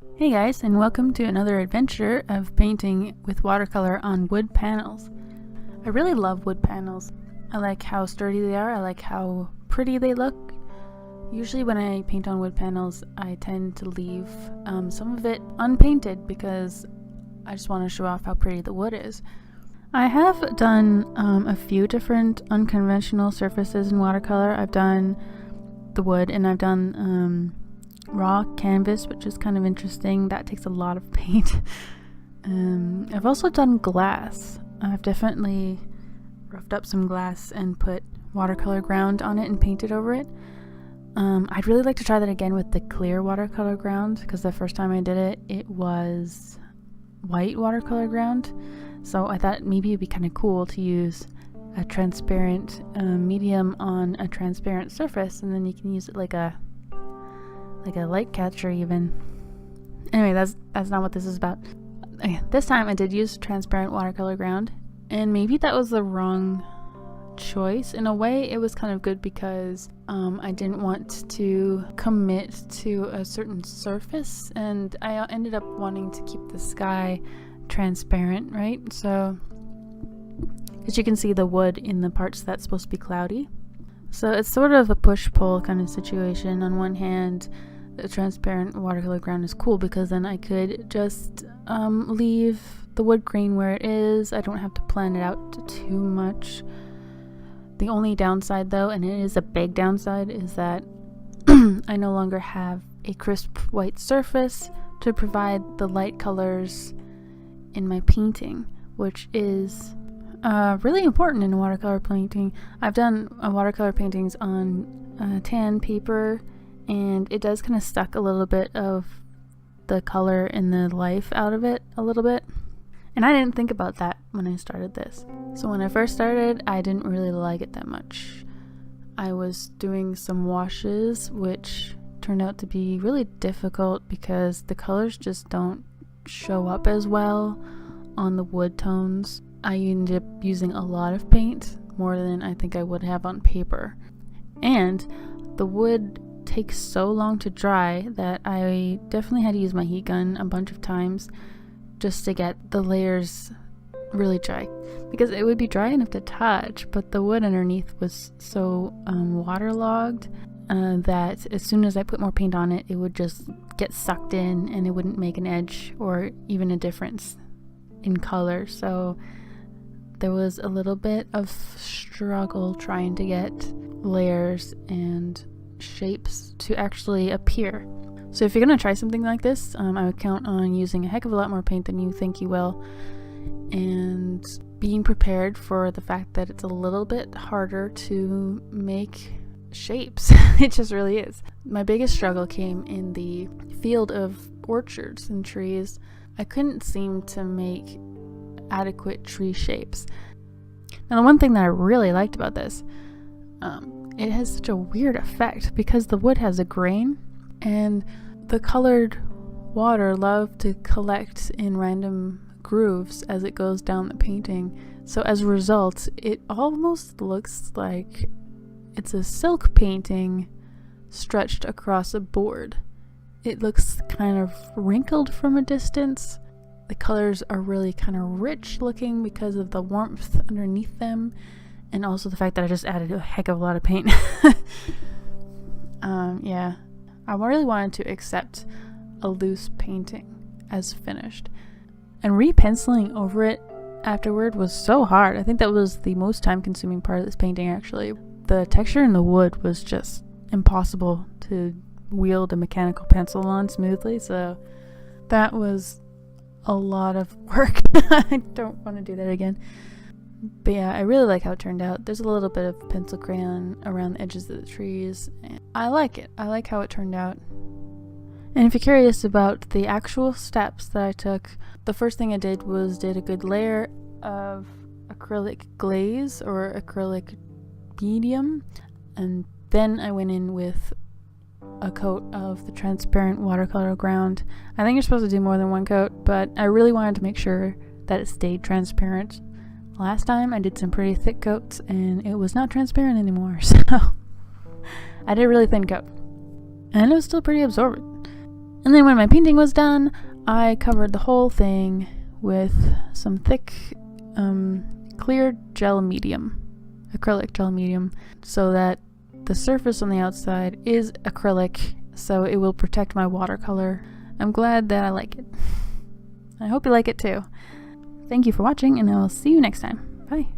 Hey guys, and welcome to another adventure of painting with watercolor on wood panels. I really love wood panels. I like how sturdy they are, I like how pretty they look. Usually when I paint on wood panels, I tend to leave some of it unpainted because I just want to show off how pretty the wood is. I have done a few different unconventional surfaces in watercolor. I've done the wood and I've done raw canvas, which is kind of interesting. That takes a lot of paint. I've also done glass. I've definitely roughed up some glass and put watercolor ground on it and painted over it. I'd really like to try that again with the clear watercolor ground, because the first time I did it, it was white watercolor ground. So I thought maybe it'd be kind of cool to use a transparent medium on a transparent surface, and then you can use it like a light catcher even. Anyway, that's not what this is about. Okay, this time I did use transparent watercolor ground, and maybe that was the wrong choice. In a way, it was kind of good because I didn't want to commit to a certain surface, and I ended up wanting to keep the sky transparent, right? So, as you can see the wood in the parts that's supposed to be cloudy. So it's sort of a push-pull kind of situation. On one hand, the transparent watercolor ground is cool because then I could just leave the wood grain where it is. I don't have to plan it out too much. The only downside though, and it is a big downside, is that I no longer have a crisp white surface to provide the light colors in my painting, which is really important in watercolor painting. I've done watercolor paintings on tan paper, and it does kind of suck a little bit of the color and the life out of it a little bit. And I didn't think about that when I started this. So when I first started, I didn't really like it that much. I was doing some washes, which turned out to be really difficult because the colors just don't show up as well on the wood tones. I ended up using a lot of paint, more than I think I would have on paper. And the wood takes so long to dry that I definitely had to use my heat gun a bunch of times just to get the layers really dry, because it would be dry enough to touch, but the wood underneath was so waterlogged that as soon as I put more paint on it, it would just get sucked in and it wouldn't make an edge or even a difference in color. So there was a little bit of struggle trying to get layers and shapes to actually appear. So if you're going to try something like this, I would count on using a heck of a lot more paint than you think you will, and being prepared for the fact that it's a little bit harder to make shapes. It just really is. My biggest struggle came in the field of orchards and trees. I couldn't seem to make adequate tree shapes. Now, the one thing that I really liked about this, it has such a weird effect because the wood has a grain, and the colored water loved to collect in random grooves as it goes down the painting. So as a result, it almost looks like it's a silk painting stretched across a board. It looks kind of wrinkled from a distance. The colors are really kind of rich looking because of the warmth underneath them, and also the fact that I just added a heck of a lot of paint. Yeah, I really wanted to accept a loose painting as finished, and re-penciling over it afterward was so hard. I think that was the most time consuming part of this painting actually. The texture in the wood was just impossible to wield a mechanical pencil on smoothly, so that was a lot of work. I don't want to do that again. But yeah, I really like how it turned out. There's a little bit of pencil crayon around the edges of the trees, and I like it. I like how it turned out. And if you're curious about the actual steps that I took, the first thing I did was did a good layer of acrylic glaze or acrylic medium, and then I went in with a coat of the transparent watercolor ground. I think you're supposed to do more than one coat, but I really wanted to make sure that it stayed transparent. Last time I did some pretty thick coats and it was not transparent anymore, so I did a really thin coat. And it was still pretty absorbent. And then when my painting was done, I covered the whole thing with some thick clear gel medium, acrylic gel medium, so that the surface on the outside is acrylic, so it will protect my watercolor. I'm glad that I like it. I hope you like it too. Thank you for watching, and I will see you next time. Bye.